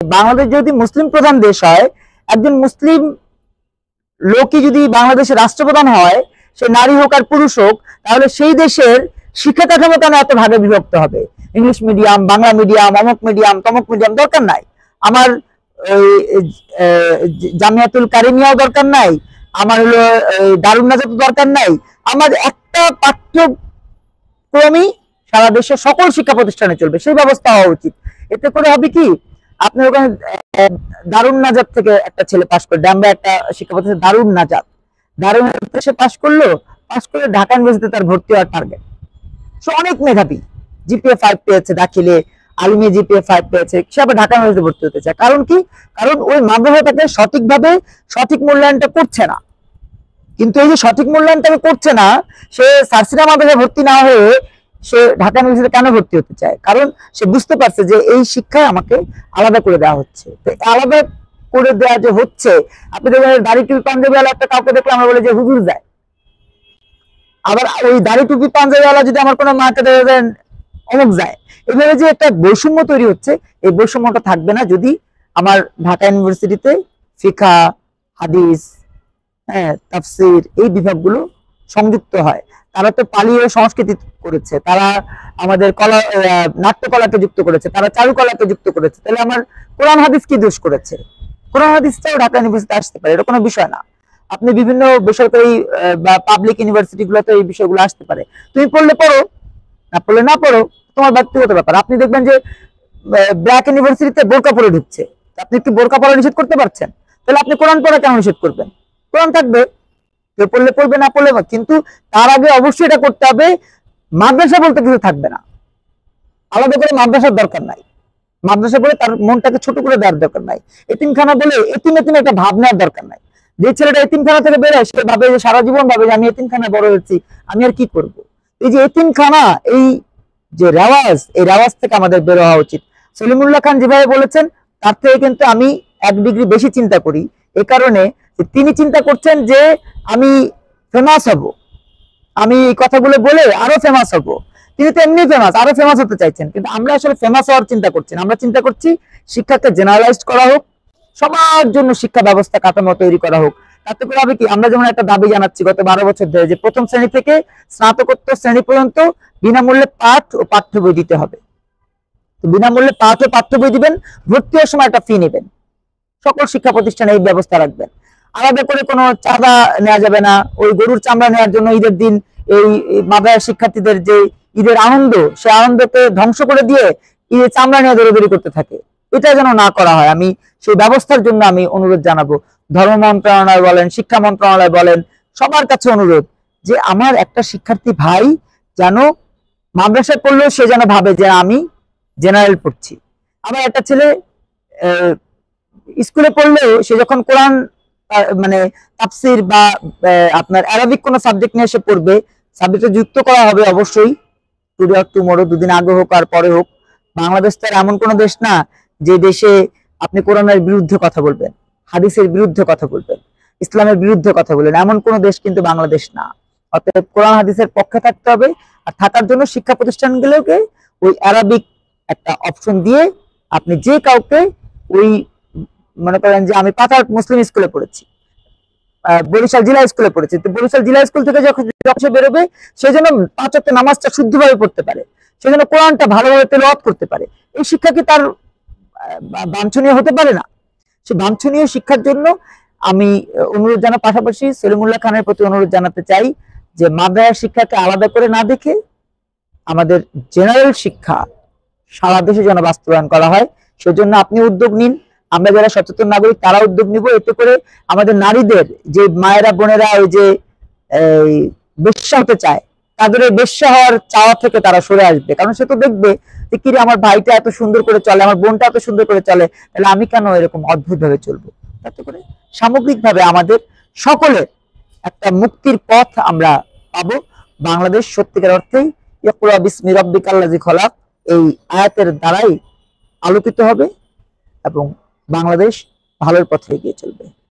বাংলাদেশ যদি মুসলিম প্রধান দেশ হয়, একজন মুসলিম লোকই যদি বাংলাদেশের রাষ্ট্রপ্রধান হয়, সে নারী হোক আর পুরুষ হোক, তাহলে সেই দেশের শিক্ষা কাঠামো কেন এত ভাগে বিভক্ত হবে? ইংলিশ মিডিয়াম, বাংলা মিডিয়াম, অমুক মিডিয়াম, তমুক মিডিয়াম দরকার নাই। আমার জামিয়াতুল কারিমিয়াও দরকার নাই, আমার হলো দারুন নাজাত দরকার নাই। আমার একটা পাঠ্যক্রমই সারা দেশের সকল শিক্ষা প্রতিষ্ঠানে চলবে, সেই ব্যবস্থা হওয়া উচিত। এতে করে হবে কি, আপনার ওখানে দারুন নাজাত থেকে একটা ছেলে পাশ করে, ডাম্বা একটা শিক্ষা প্রতিষ্ঠান দারুন নাজাত, সে পাশ করলো, পাশ করে ঢাকা ইউনিভার্সিটিতে তার ভর্তি হওয়ার টার্গেট। সে অনেক মেধাবী, জিপিএ 5 পেয়েছে দাখিলে, আলিমে জিপিএ 5 পেয়েছে, সে আবার ঢাকা ইউনিভার্সিটি ভর্তি হতে চায়। কারণ কি? কারণ ওই মাদ্রাসাটাকে সঠিকভাবে সঠিক মূল্যায়নটা করছে না। কিন্তু এই যে সঠিক মূল্যায়নটাকে করছে না, সে সার্সিনা মাদ্রাসায় ভর্তি না হয়ে সে ঢাকা ইউনিভার্সিটিতে কেন ভর্তি হতে চায়? কারণ সে বুঝতে পারছে যে এই শিক্ষায় আমাকে আলাদা করে দেওয়া হচ্ছে। তো আলাদা করে দেওয়া যে হচ্ছে, আপনি দেখবেন দাড়ি টুপি পাঞ্জাবিওয়ালা একটা কাউকে দেখলে আমরা বলি যে হুজুর যায়, আবার ওই দাড়ি টুপি পাঞ্জাবিওয়ালা যদি আমার কোনো মাকে দেখেন অমুক যায়। এভাবে যে একটা বৈষম্য তৈরি হচ্ছে, এই বৈষম্যটা থাকবে না যদি আমার ঢাকা ইউনিভার্সিটিতে ফিকহ, হাদিস, তাফসীর এই বিভাগগুলো সংযুক্ত হয়। তারা তো পালি ও সংস্কৃতি করেছে, তারা আমাদের কলা নাট্যকলাকে যুক্ত করেছে, তারা চারুকলাকে যুক্ত করেছে। তাহলে আমার কোরআন হাদিস কি দোষ করেছে? কোরআন হাদিসটাও ঢাকা ইউনিভার্সিটিতে আসতে পারে, এটা কোনো বিষয় না। আপনি বিভিন্ন বেসরকারি বা পাবলিক ইউনিভার্সিটি গুলোতে এই বিষয়গুলো আসতে পারে। তুমি পড়লে পড়ো, না পড়লে না পড়ো, তোমার ব্যক্তিগত ব্যাপার। আপনি দেখবেন যে ব্ল্যাক ইউনিভার্সিটিতে বোরকা পরে ঢুকছে, আপনি কি বোরকা পরা নিষেধ করতে পারছেন? তাহলে আপনি কোরআন পড়া কেন নিষেধ করবেন? কোরআন থাকবে, কেউ পড়লে পড়বে, না পড়লে, কিন্তু তার আগে অবশ্যই এটা করতে হবে, মাদ্রাসা বলতে কিছু থাকবে না। আলাদা করে মাদ্রাসার দরকার নাই, মাদ্রাসা বলে তার মনটাকে ছোট করে দেওয়ার দরকার নাই। এতিমখানা বলে এতিম এতিম একটা ভাব নেওয়ার দরকার নাই। যে ছেলেটা এতিমখানা থেকে বেরোয়, সে ভাবে যে সারা জীবন ভাবে যে আমি এতিমখানায় বড় হয়েছি, আমি আর কি করব। এই যে এতিমখানা, এই যে রেওয়াজ, এই রেওয়াজ থেকে আমাদের বের হওয়া উচিত। সলিমুল্লাহ খান যেভাবে বলেছেন, তার থেকে কিন্তু আমি 1 ডিগ্রি বেশি চিন্তা করি। এ কারণে তিনি চিন্তা করছেন যে আমি ফেমাস হব, আমি এই কথাগুলো বলে আরো ফেমাস হব। তিনি তো এমনি ফেমাস, আরো ফেমাস হতে চাইছেন। কিন্তু আমরা আসলে ফেমাস হওয়ার চিন্তা করছি না, আমরা চিন্তা করছি শিক্ষাকে জেনারেলাইজড করা হোক, সবার জন্য শিক্ষা ব্যবস্থা কাঠামো তৈরি করা হোক। তাতে করে হবে কি, আমরা যেমন একটা দাবি জানাচ্ছি গত 12 বছর ধরে, যে প্রথম শ্রেণী থেকে স্নাতকোত্তর শ্রেণী পর্যন্ত বিনামূল্যে পাঠ ও পাঠ্য বই দিতে হবে। তো বিনামূল্যে পাঠ ও পাঠ্য বই দিবেন, ভর্তি হওয়ার সময় একটা ফি নেবেন, সকল শিক্ষা প্রতিষ্ঠানে এই ব্যবস্থা রাখবেন। আলাদা করে কোনো চাঁদা নেওয়া যাবে না। ওই গরুর চামড়া নেওয়ার জন্য ঈদের দিন এই মাদ্রাসা শিক্ষার্থীদের যে ঈদের আনন্দ, সে আনন্দকে ধ্বংস করে দিয়ে ঈদের চামড়া নিয়ে দৌড়াদৌড়ি করতে থাকে, এটা যেন না করা হয়। আমি সেই ব্যবস্থার জন্য আমি অনুরোধ জানাবো। ধর্ম মন্ত্রণালয় বলেন, শিক্ষা মন্ত্রণালয় বলেন, সবার কাছে অনুরোধ যে আমার একটা শিক্ষার্থী ভাই যেন মাদ্রাসায় পড়লেও সে যেন ভাবে যে আমি জেনারেল পড়ছি। আমার একটা ছেলে স্কুলে পড়লেও সে যখন কোরআন মানে তাফসীর বা আপনার আরবিক কোন সাবজেক্ট নিয়ে এসে পড়বে, সাবজেক্টে যুক্ত করা হবে অবশ্যই, টুডে অর টুমরো, দুদিন আগে হোক আর পরে হোক। বাংলাদেশ তো এমন কোন দেশ না যে দেশে আপনি কোরআনের বিরুদ্ধে কথা বলবেন, হাদিসের বিরুদ্ধে কথা বলবেন, ইসলামের বিরুদ্ধে কথা বলবেন, এমন কোন দেশ কিন্তু বাংলাদেশ না। অতএব কোরআন হাদিসের পক্ষে থাকতে হবে। আর থাকার জন্য শিক্ষা প্রতিষ্ঠানগুলোকে ওই আরবিক একটা অপশন দিয়ে আপনি যে কাউকে, ওই মনে করেন যে আমি পাতাল মুসলিম স্কুলে পড়েছি, বরিশাল জেলা স্কুলে পড়েছি, তো বরিশাল জেলা স্কুল থেকে যখন সে বেরোবে, সে যেন 5 ওয়াক্ত নামাজটা শুদ্ধভাবে পড়তে পারে, সে যেন কোরআনটা ভালোভাবে তেলাওয়াত করতে পারে। এই শিক্ষা কি তার বাঞ্ছনীয় হতে পারে না? সে বাঞ্ছনীয় শিক্ষার জন্য আমি অনুরোধ জানার পাশাপাশি সলিমুল্লাহ খানের প্রতি অনুরোধ জানাতে চাই যে মাদ্রাসা শিক্ষাকে আলাদা করে না দেখে আমাদের জেনারেল শিক্ষা সারা দেশে যেন বাস্তবায়ন করা হয়, সেজন্য আপনি উদ্যোগ নিন। আমরা যারা সচেতন নাগরিক তারা উদ্যোগ নিব। এতে করে আমাদের নারীদের, যে মায়েরা বোনেরা ওই যে বেশ্যা হতে চায়, তাদের ওই বেশ্যা হওয়ার চাওয়া থেকে তারা সরে আসবে। কারণ সে তো দেখবে যে কিরে আমার ভাইটা এত সুন্দর করে চলে, আমার বোনটা এত সুন্দর করে চলে, তাহলে আমি কেন এরকম অদ্ভুত ভাবে চলবো? তাতে করে সামগ্রিকভাবে আমাদের সকলের একটা মুক্তির পথ আমরা পাবো। বাংলাদেশ সত্যিকার অর্থেই ইকরা বিসমি রাব্বিকাল্লাযী খলাক এই আয়াতের দ্বারাই আলোকিত হবে এবং বাংলাদেশ ভালোর পথে এগিয়ে চলবে।